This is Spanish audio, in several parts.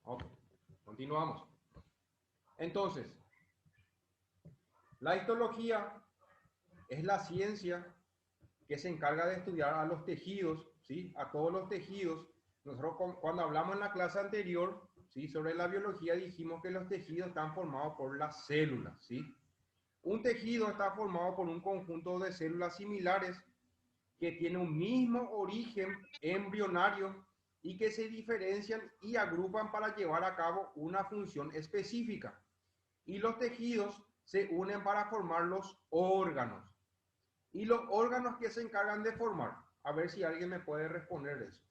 Ok, continuamos. Entonces, la histología es la ciencia que se encarga de estudiar a los tejidos, ¿sí? A todos los tejidos. Nosotros cuando hablamos en la clase anterior, ¿sí? Sobre la biología dijimos que los tejidos están formados por las células, ¿sí? Un tejido está formado por un conjunto de células similares que tiene un mismo origen embrionario y que se diferencian y agrupan para llevar a cabo una función específica. Y los tejidos se unen para formar los órganos. Y los órganos que se encargan de formar, a ver si alguien me puede responder eso.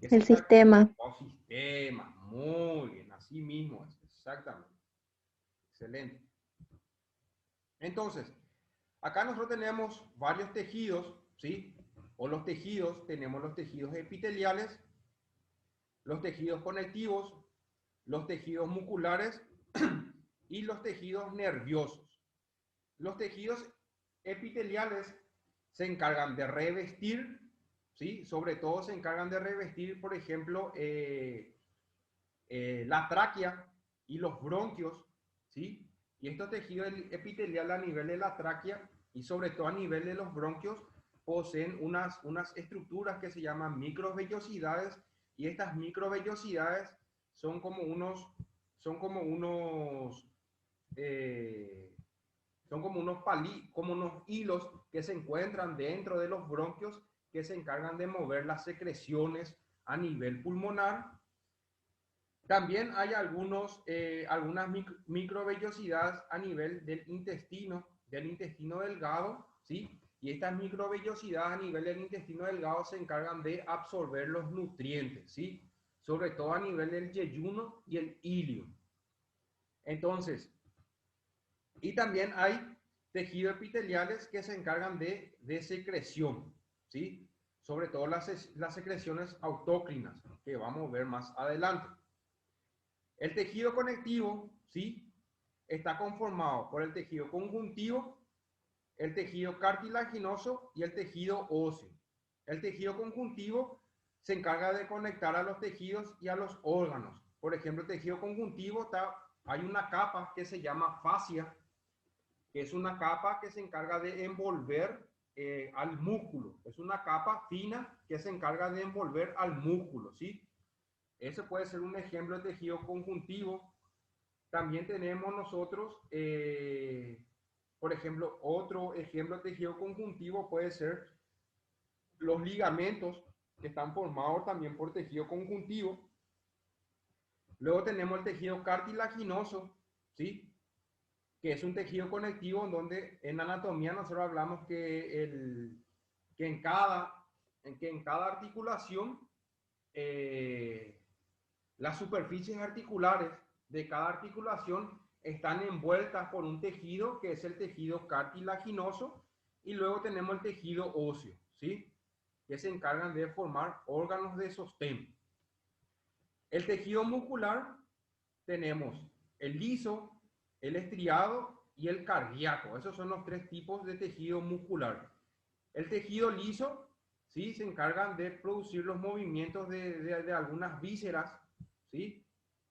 ¿Qué se El encarga? sistema. Los sistemas, muy bien, así mismo es, exactamente. Excelente. Entonces, acá nosotros tenemos varios tejidos, ¿sí? O los tejidos, tenemos los tejidos epiteliales, los tejidos conectivos, los tejidos musculares y los tejidos nerviosos. Los tejidos epiteliales se encargan de revestir, ¿sí? Sobre todo se encargan de revestir, por ejemplo, la tráquea y los bronquios, ¿sí? Y estos tejidos epiteliales a nivel de la tráquea y sobre todo a nivel de los bronquios poseen unas estructuras que se llaman microvellosidades y estas microvellosidades son como unos, son como unos, eh, son como unos hilos que se encuentran dentro de los bronquios que se encargan de mover las secreciones a nivel pulmonar. También hay algunas microvellosidades a nivel del intestino delgado, ¿sí? Y estas microvellosidades a nivel del intestino delgado se encargan de absorber los nutrientes, ¿sí? Sobre todo a nivel del yeyuno y el ilio. Entonces, y también hay tejidos epiteliales que se encargan de secreción, ¿sí? Sobre todo las secreciones autócrinas, que vamos a ver más adelante. El tejido conectivo, ¿sí? Está conformado por el tejido conjuntivo, el tejido cartilaginoso y el tejido óseo. El tejido conjuntivo se encarga de conectar a los tejidos y a los órganos. Por ejemplo, el tejido conjuntivo hay una capa que se llama fascia, que es una capa que se encarga de envolver al músculo. Es una capa fina que se encarga de envolver al músculo, ¿sí? Ese puede ser un ejemplo de tejido conjuntivo. También tenemos nosotros, por ejemplo, otro ejemplo de tejido conjuntivo puede ser los ligamentos, que están formados también por tejido conjuntivo. Luego tenemos el tejido cartilaginoso, ¿sí? Que es un tejido conectivo en donde en anatomía nosotros hablamos que en cada articulación las superficies articulares de cada articulación están envueltas por un tejido que es el tejido cartilaginoso y luego tenemos el tejido óseo, ¿sí? Que se encargan de formar órganos de sostén. El tejido muscular tenemos el liso, el estriado y el cardíaco. Esos son los tres tipos de tejido muscular. El tejido liso, ¿sí? Se encargan de producir los movimientos de algunas vísceras, ¿sí?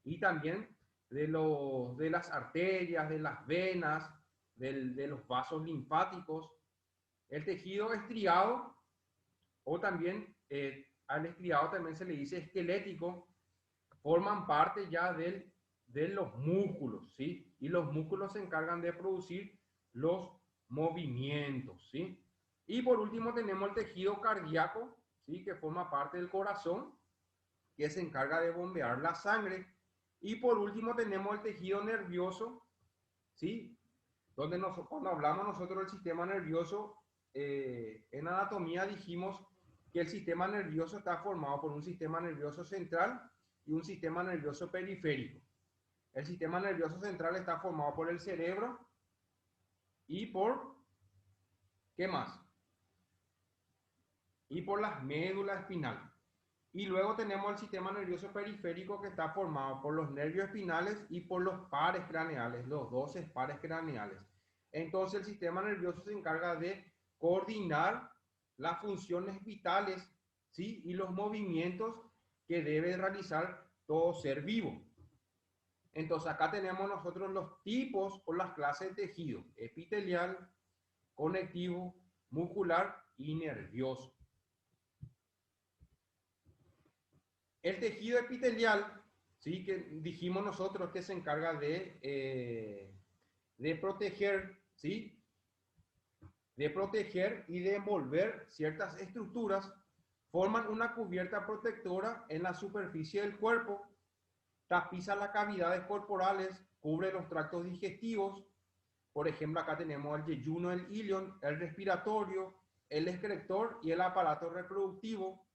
Y también de las arterias, de las venas, de los vasos linfáticos. El tejido estriado, o también al estriado también se le dice esquelético, forman parte ya de los músculos, ¿sí? Y los músculos se encargan de producir los movimientos, ¿sí? Y por último tenemos el tejido cardíaco, ¿sí? Que forma parte del corazón, que se encarga de bombear la sangre. Y por último tenemos el tejido nervioso, ¿sí? Donde cuando hablamos nosotros del sistema nervioso, en anatomía dijimos que el sistema nervioso está formado por un sistema nervioso central y un sistema nervioso periférico. El sistema nervioso central está formado por el cerebro y por, ¿qué más? Y por las médulas espinales. Y luego tenemos el sistema nervioso periférico que está formado por los nervios espinales y por los pares craneales, los 12 pares craneales. Entonces el sistema nervioso se encarga de coordinar las funciones vitales, ¿sí? Y los movimientos que debe realizar todo ser vivo. Entonces acá tenemos nosotros los tipos o las clases de tejido: epitelial, conectivo, muscular y nervioso. El tejido epitelial, ¿sí?, que dijimos nosotros que se encarga de proteger, ¿sí?, de proteger y de envolver ciertas estructuras, forman una cubierta protectora en la superficie del cuerpo, tapiza las cavidades corporales, cubre los tractos digestivos. Por ejemplo, acá tenemos el yeyuno, el ilion, el respiratorio, el excretor y el aparato reproductivo.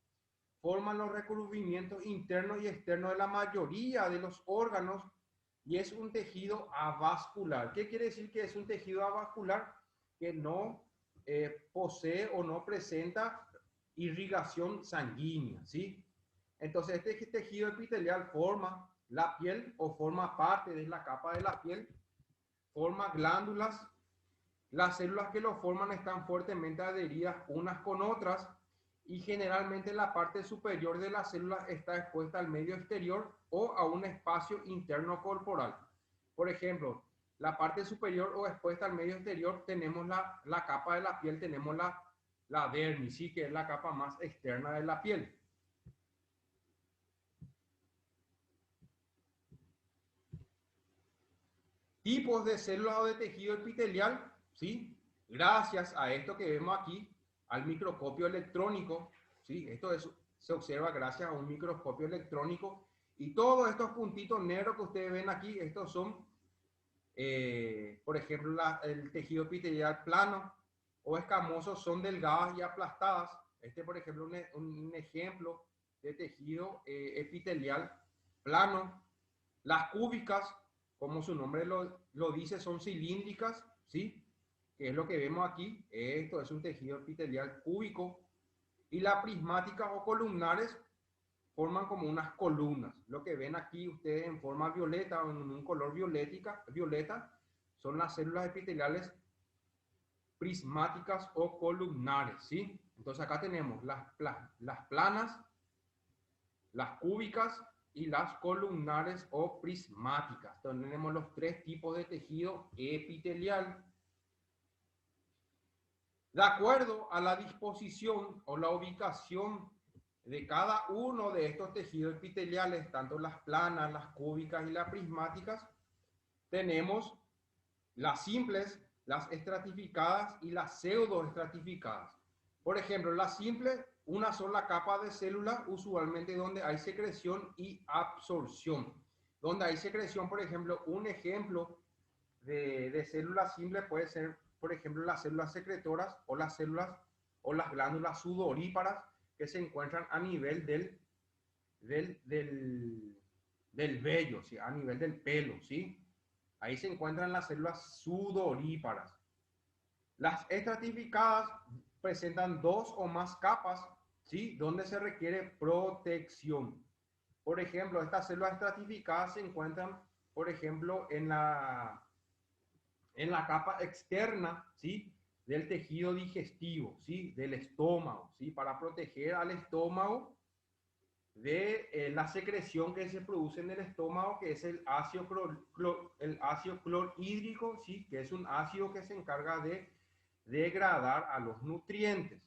Forman los recubrimientos internos y externos de la mayoría de los órganos y es un tejido avascular. ¿Qué quiere decir que es un tejido avascular? Que no posee o no presenta irrigación sanguínea, ¿sí? Entonces, este tejido epitelial forma la piel o forma parte de la capa de la piel, forma glándulas. Las células que lo forman están fuertemente adheridas unas con otras y generalmente la parte superior de la célula está expuesta al medio exterior o a un espacio interno corporal. Por ejemplo, la parte superior o expuesta al medio exterior tenemos la capa de la piel, tenemos la dermis, ¿sí?, que es la capa más externa de la piel. Tipos de células o de tejido epitelial, ¿sí? Gracias a esto que vemos aquí, al microscopio electrónico, ¿sí? Se observa gracias a un microscopio electrónico y todos estos puntitos negros que ustedes ven aquí, estos son, por ejemplo, el tejido epitelial plano o escamoso, son delgadas y aplastadas. Este, por ejemplo, un ejemplo de tejido epitelial plano. Las cúbicas, como su nombre lo dice, son cilíndricas, ¿sí?, que es lo que vemos aquí. Esto es un tejido epitelial cúbico. Y las prismáticas o columnares forman como unas columnas. Lo que ven aquí ustedes en forma violeta o en un color violeta son las células epiteliales prismáticas o columnares, ¿sí? Entonces acá tenemos las planas, las cúbicas y las columnares o prismáticas. Entonces tenemos los tres tipos de tejido epitelial. De acuerdo a la disposición o la ubicación de cada uno de estos tejidos epiteliales, tanto las planas, las cúbicas y las prismáticas, tenemos las simples, las estratificadas y las pseudoestratificadas. Por ejemplo, las simples, una sola capa de células, usualmente donde hay secreción y absorción. Donde hay secreción, por ejemplo, un ejemplo de células simples puede ser, por ejemplo, las células secretoras o las células o las glándulas sudoríparas que se encuentran a nivel del vello, ¿sí?, a nivel del pelo, ¿sí? Ahí se encuentran las células sudoríparas. Las estratificadas presentan dos o más capas, ¿sí?, donde se requiere protección. Por ejemplo, estas células estratificadas se encuentran, por ejemplo, en la capa externa, ¿sí?, del tejido digestivo, ¿sí?, del estómago, ¿sí?, para proteger al estómago de la secreción que se produce en el estómago, que es el ácido clorhídrico, ¿sí?, que es un ácido que se encarga de degradar a los nutrientes.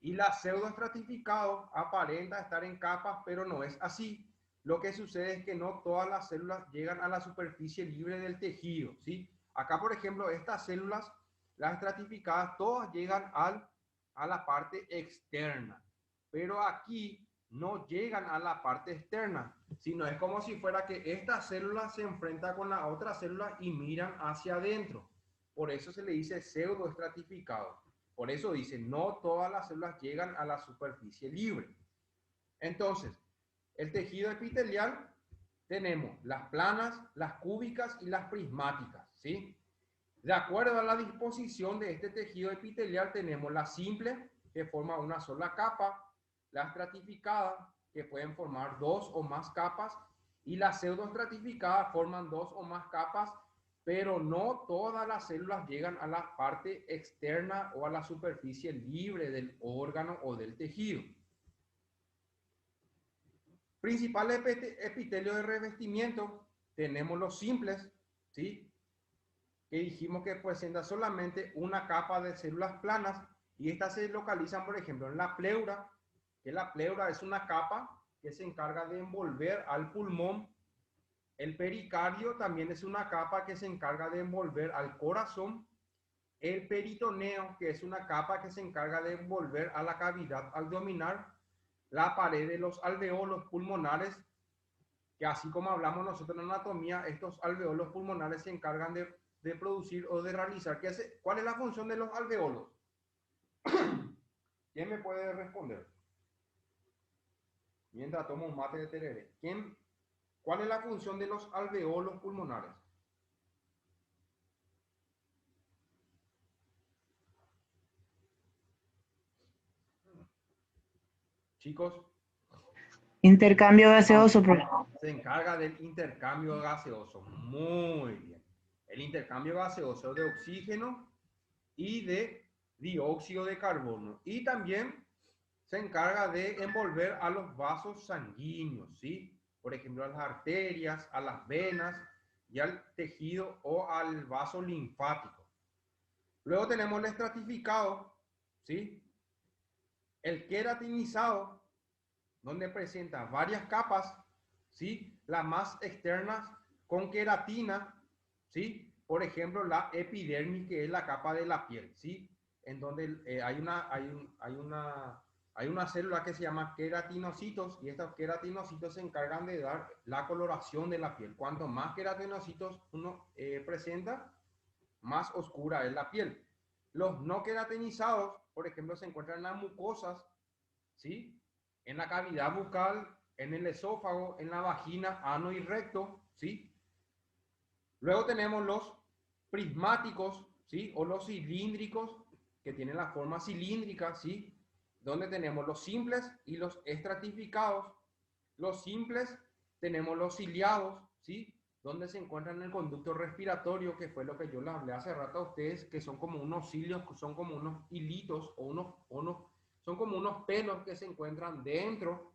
Y la pseudoestratificado aparenta estar en capas, pero no es así. Lo que sucede es que no todas las células llegan a la superficie libre del tejido, ¿sí? Acá, por ejemplo, estas células, las estratificadas, todas llegan a la parte externa. Pero aquí no llegan a la parte externa, sino es como si fuera que esta célula se enfrenta con la otra célula y miran hacia adentro. Por eso se le dice pseudoestratificado. Por eso dice, no todas las células llegan a la superficie libre. Entonces, el tejido epitelial tenemos las planas, las cúbicas y las prismáticas, ¿sí? De acuerdo a la disposición de este tejido epitelial tenemos la simple, que forma una sola capa, la estratificada, que pueden formar dos o más capas, y la pseudoestratificada forman dos o más capas, pero no todas las células llegan a la parte externa o a la superficie libre del órgano o del tejido. Principales epitelios de revestimiento, tenemos los simples, ¿sí? Que dijimos que presenta solamente una capa de células planas y estas se localizan, por ejemplo, en la pleura, que la pleura es una capa que se encarga de envolver al pulmón. El pericardio también es una capa que se encarga de envolver al corazón. El peritoneo, que es una capa que se encarga de envolver a la cavidad abdominal. La pared de los alveolos pulmonares, que así como hablamos nosotros en anatomía, estos alveolos pulmonares se encargan de producir o de realizar. ¿Cuál es la función de los alveolos? ¿Quién me puede responder? Mientras tomo un mate de tereré. ¿Cuál es la función de los alveolos pulmonares? Chicos, Intercambio gaseoso, profe. se encarga del intercambio gaseoso. Muy bien. El intercambio gaseoso de oxígeno y de dióxido de carbono. Y también se encarga de envolver a los vasos sanguíneos, ¿sí? Por ejemplo, a las arterias, a las venas y al tejido o al vaso linfático. Luego tenemos el estratificado, ¿sí? El queratinizado, donde presenta varias capas, ¿sí? Las más externas con queratina, ¿sí? Por ejemplo, la epidermis, que es la capa de la piel, ¿sí? En donde hay una célula que se llama queratinocitos y estos queratinocitos se encargan de dar la coloración de la piel. Cuanto más queratinocitos uno presenta, más oscura es la piel. Los no queratinizados, por ejemplo, se encuentran en las mucosas, ¿sí? En la cavidad bucal, en el esófago, en la vagina, ano y recto, ¿sí? Luego tenemos los prismáticos, ¿sí? O los cilíndricos, que tienen la forma cilíndrica, ¿sí? Donde tenemos los simples y los estratificados. Los simples tenemos los ciliados, ¿sí? Donde se encuentran en el conducto respiratorio, que fue lo que yo les hablé hace rato a ustedes, que son como unos cilios, son como unos hilitos son como unos pelos que se encuentran dentro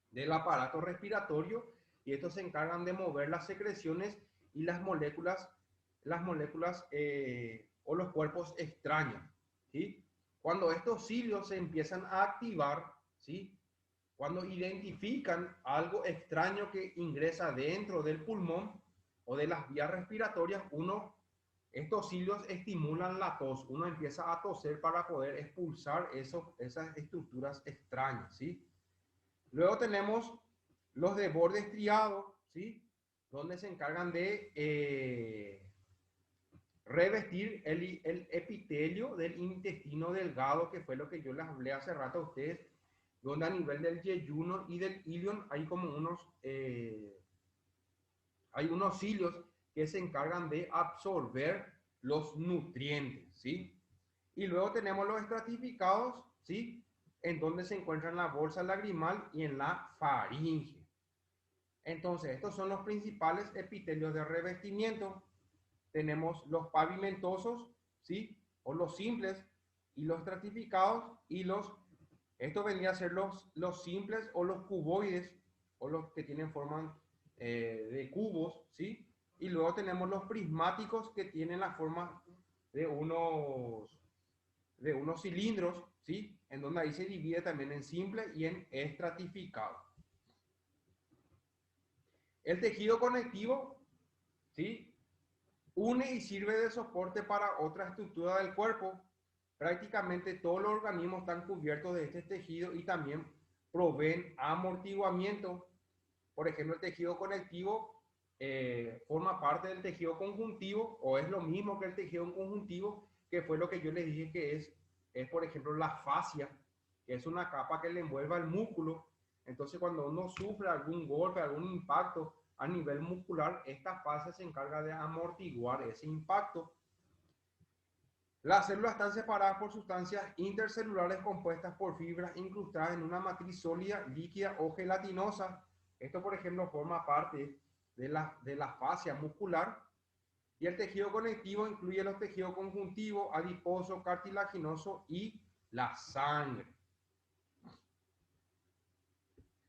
del aparato respiratorio y estos se encargan de mover las secreciones y las moléculas o los cuerpos extraños, ¿sí? Cuando estos cilios se empiezan a activar, ¿sí? Cuando identifican algo extraño que ingresa dentro del pulmón o de las vías respiratorias, estos cilios estimulan la tos. Uno empieza a toser para poder expulsar esas estructuras extrañas, ¿sí? Luego tenemos los de borde estriado, ¿sí? Donde se encargan de revestir el epitelio del intestino delgado, que fue lo que yo les hablé hace rato a ustedes, donde a nivel del yeyuno y del ilion hay unos cilios que se encargan de absorber los nutrientes, ¿sí? Y luego tenemos los estratificados, ¿sí? En donde se encuentran la bolsa lagrimal y en la faringe. Entonces, estos son los principales epitelios de revestimiento. Tenemos los pavimentosos, ¿sí? O los simples y los estratificados estos vendrían a ser los simples o los cuboides o los que tienen forma de cubos, ¿sí? Y luego tenemos los prismáticos que tienen la forma de unos cilindros, ¿sí? En donde ahí se divide también en simple y en estratificado. El tejido conectivo, ¿sí? Une y sirve de soporte para otra estructura del cuerpo. Prácticamente todos los organismos están cubiertos de este tejido y también proveen amortiguamiento. Por ejemplo, el tejido conectivo forma parte del tejido conjuntivo o es lo mismo que el tejido conjuntivo, que fue lo que yo les dije que es por ejemplo, la fascia, que es una capa que le envuelve al músculo. Entonces, cuando uno sufre algún golpe, algún impacto a nivel muscular, esta fascia se encarga de amortiguar ese impacto. Las células están separadas por sustancias intercelulares compuestas por fibras incrustadas en una matriz sólida, líquida o gelatinosa. Esto, por ejemplo, forma parte de la fascia muscular. Y el tejido conectivo incluye los tejidos conjuntivos, adiposo, cartilaginoso y la sangre.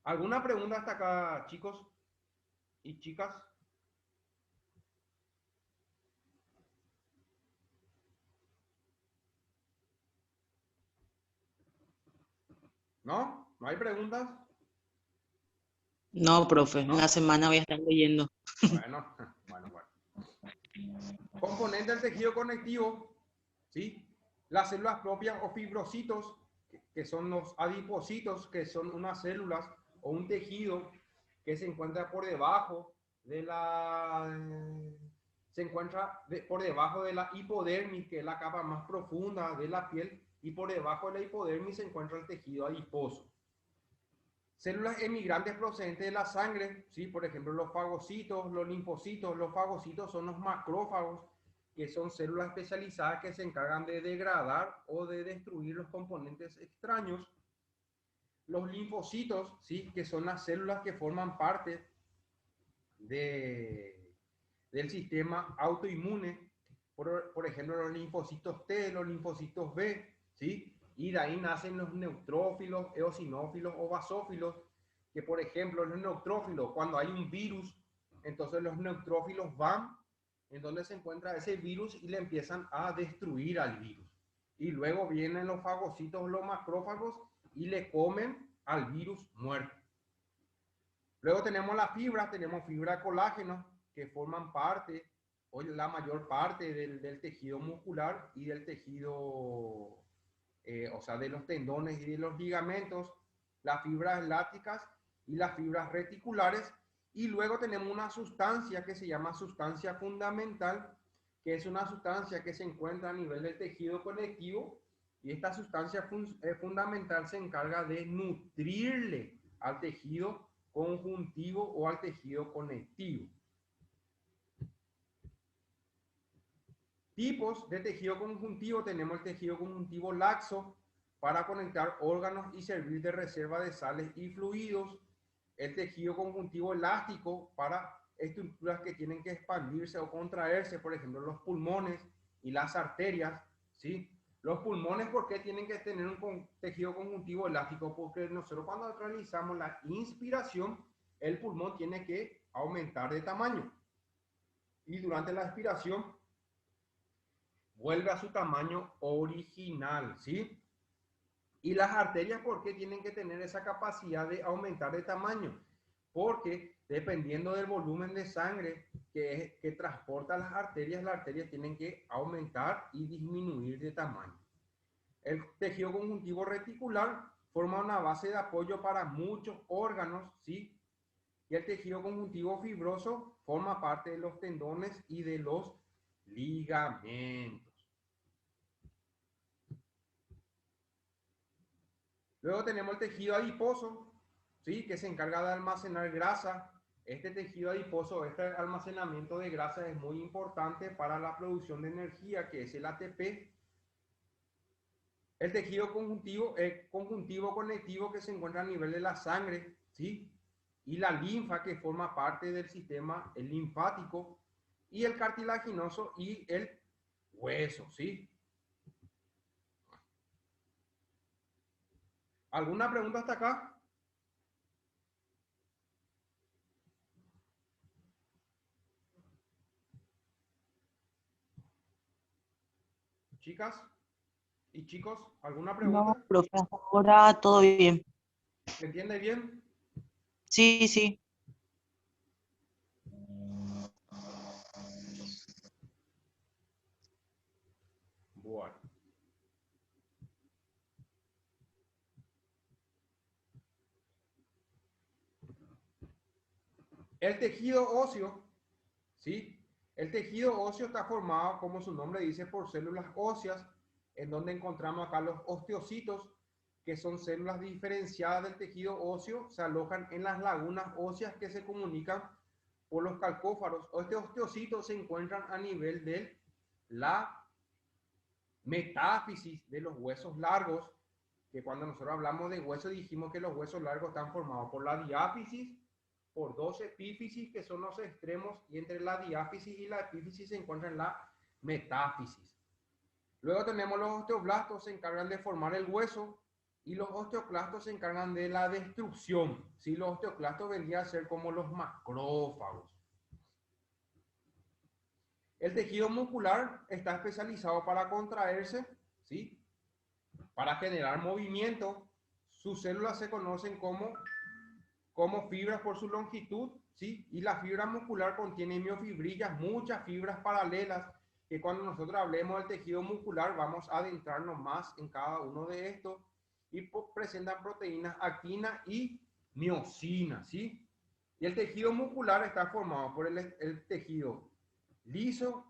¿Alguna pregunta hasta acá, chicos y chicas? ¿No? ¿No hay preguntas? No, profe, en la ¿No? semana voy a estar leyendo. Bueno, bueno. Componente del tejido conectivo, ¿sí? Las células propias o fibrocitos, que son los adipocitos, que son unas células o un tejido que se encuentra por debajo de la... Se encuentra por debajo de la hipodermis, que es la capa más profunda de la piel, y por debajo de la hipodermis se encuentra el tejido adiposo. Células emigrantes procedentes de la sangre, ¿sí? Por ejemplo, los fagocitos, los linfocitos. Los fagocitos son los macrófagos, que son células especializadas que se encargan de degradar o de destruir los componentes extraños. Los linfocitos, ¿sí? Que son las células que forman parte del sistema autoinmune. Por ejemplo, los linfocitos T, los linfocitos B, ¿sí? Y de ahí nacen los neutrófilos, eosinófilos o basófilos, que por ejemplo los neutrófilos, cuando hay un virus, entonces los neutrófilos van en donde se encuentra ese virus y le empiezan a destruir al virus. Y luego vienen los fagocitos, los macrófagos, y le comen al virus muerto. Luego tenemos las fibras, tenemos fibra de colágeno, que forman parte, o la mayor parte del tejido muscular y del tejido, o sea, de los tendones y de los ligamentos, las fibras elásticas y las fibras reticulares. Y luego tenemos una sustancia que se llama sustancia fundamental, que es una sustancia que se encuentra a nivel del tejido conectivo, y esta sustancia fundamental se encarga de nutrirle al tejido conjuntivo o al tejido conectivo. Tipos de tejido conjuntivo: tenemos el tejido conjuntivo laxo, para conectar órganos y servir de reserva de sales y fluidos. El tejido conjuntivo elástico, para estructuras que tienen que expandirse o contraerse, por ejemplo los pulmones y las arterias, ¿sí? Los pulmones, ¿por qué tienen que tener un tejido conjuntivo elástico? Porque nosotros cuando realizamos la inspiración, el pulmón tiene que aumentar de tamaño, y durante la expiración vuelve a su tamaño original, ¿sí? Y las arterias, ¿por qué tienen que tener esa capacidad de aumentar de tamaño? Porque dependiendo del volumen de sangre que transporta las arterias tienen que aumentar y disminuir de tamaño. El tejido conjuntivo reticular forma una base de apoyo para muchos órganos, ¿sí? Y el tejido conjuntivo fibroso forma parte de los tendones y de los ligamentos. Luego tenemos el tejido adiposo, ¿sí? Que se encarga de almacenar grasa. Este tejido adiposo, este almacenamiento de grasa es muy importante para la producción de energía, que es el ATP. El tejido conjuntivo conectivo, que se encuentra a nivel de la sangre, ¿sí? Y la linfa, que forma parte del sistema linfático. Y el cartilaginoso y el hueso, ¿sí? ¿Alguna pregunta hasta acá? Chicas y chicos, ¿alguna No, pregunta? profe, hasta ahora todo bien. ¿Se entiende bien? Sí, sí. Bueno. El tejido óseo, ¿sí? El tejido óseo está formado, como su nombre dice, por células óseas, en donde encontramos acá los osteocitos, que son células diferenciadas del tejido óseo, se alojan en las lagunas óseas que se comunican por los calcófaros. Estos osteocitos se encuentran a nivel de la metáfisis de los huesos largos, que cuando nosotros hablamos de huesos dijimos que los huesos largos están formados por la diáfisis, por dos epífisis, que son los extremos, y entre la diáfisis y la epífisis se encuentra la metáfisis. Luego tenemos los osteoblastos, se encargan de formar el hueso, y los osteoclastos se encargan de la destrucción. ¿Sí? Los osteoclastos vendrían a ser como los macrófagos. El tejido muscular está especializado para contraerse, ¿sí? Para generar movimiento. Sus células se conocen como fibras por su longitud, ¿sí? Y la fibra muscular contiene miofibrillas, muchas fibras paralelas, que cuando nosotros hablemos del tejido muscular vamos a adentrarnos más en cada uno de estos, y presentan proteínas actina y miosina, ¿sí? Y el tejido muscular está formado por el tejido liso,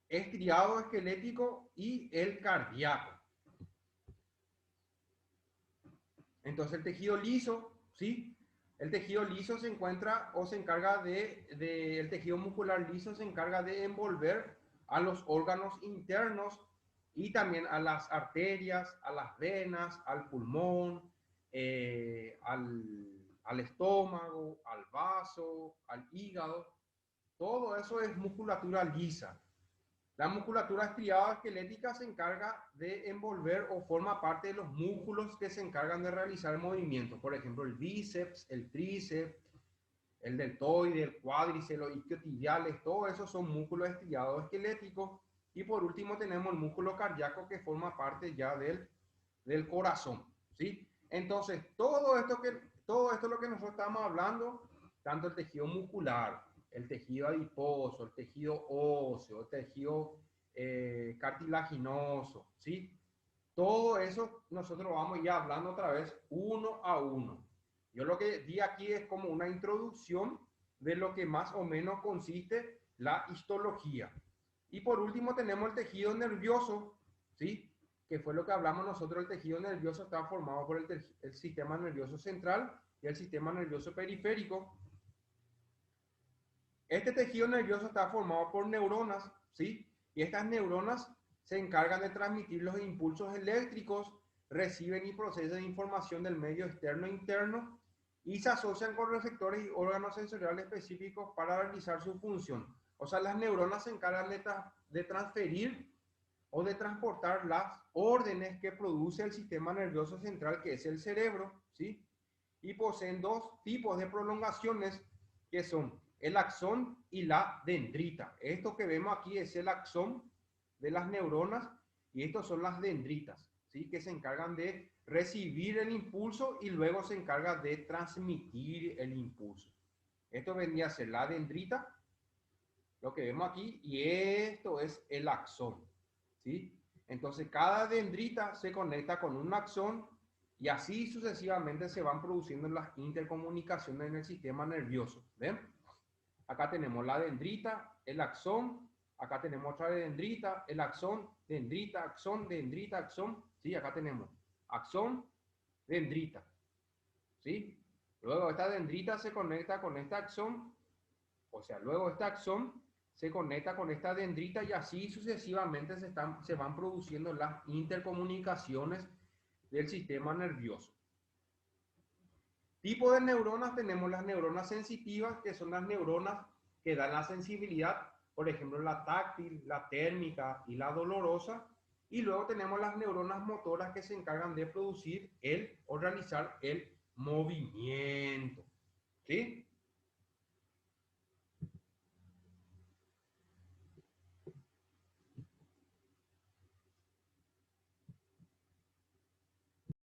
estriado esquelético y el cardíaco. Entonces el tejido liso, ¿sí? El tejido liso se encuentra o se encarga el tejido muscular liso se encarga de envolver a los órganos internos y también a las arterias, a las venas, al pulmón, al estómago, al vaso, al hígado. Todo eso es musculatura lisa. La musculatura estriada esquelética se encarga de envolver o forma parte de los músculos que se encargan de realizar movimientos. Por ejemplo, el bíceps, el tríceps, el deltoide, el cuádriceps, los isquiotibiales, todo eso son músculos estriados esqueléticos. Y por último tenemos el músculo cardíaco que forma parte ya del corazón, ¿sí? Entonces, todo esto es lo que nosotros estamos hablando, tanto el tejido muscular, el tejido adiposo, el tejido óseo, el tejido cartilaginoso, ¿sí? Todo eso nosotros vamos ya hablando otra vez uno a uno. Yo lo que di aquí es como una introducción de lo que más o menos consiste la histología. Y por último tenemos el tejido nervioso, ¿sí? Que fue lo que hablamos nosotros. El tejido nervioso está formado por el sistema nervioso central y el sistema nervioso periférico. Este tejido nervioso está formado por neuronas, ¿sí? Y estas neuronas se encargan de transmitir los impulsos eléctricos, reciben y procesan información del medio externo e interno y se asocian con receptores y órganos sensoriales específicos para realizar su función. O sea, las neuronas se encargan de transferir o de transportar las órdenes que produce el sistema nervioso central, que es el cerebro, ¿sí? Y poseen dos tipos de prolongaciones que son el axón y la dendrita. Esto que vemos aquí es el axón de las neuronas y estos son las dendritas, ¿sí? Que se encargan de recibir el impulso y luego se encarga de transmitir el impulso. Esto vendría a ser la dendrita, lo que vemos aquí, y esto es el axón, ¿sí? Entonces cada dendrita se conecta con un axón y así sucesivamente se van produciendo las intercomunicaciones en el sistema nervioso. ¿Ven? Acá tenemos la dendrita, el axón, acá tenemos otra dendrita, el axón, dendrita, axón, dendrita, axón. ¿Sí? Acá tenemos axón, dendrita. ¿Sí? Luego esta dendrita se conecta con este axón, o sea, luego este axón se conecta con esta dendrita y así sucesivamente se van produciendo las intercomunicaciones del sistema nervioso. Tipo de neuronas, tenemos las neuronas sensitivas, que son las neuronas que dan la sensibilidad, por ejemplo, la táctil, la térmica y la dolorosa. Y luego tenemos las neuronas motoras que se encargan de producir o realizar el movimiento. ¿Sí?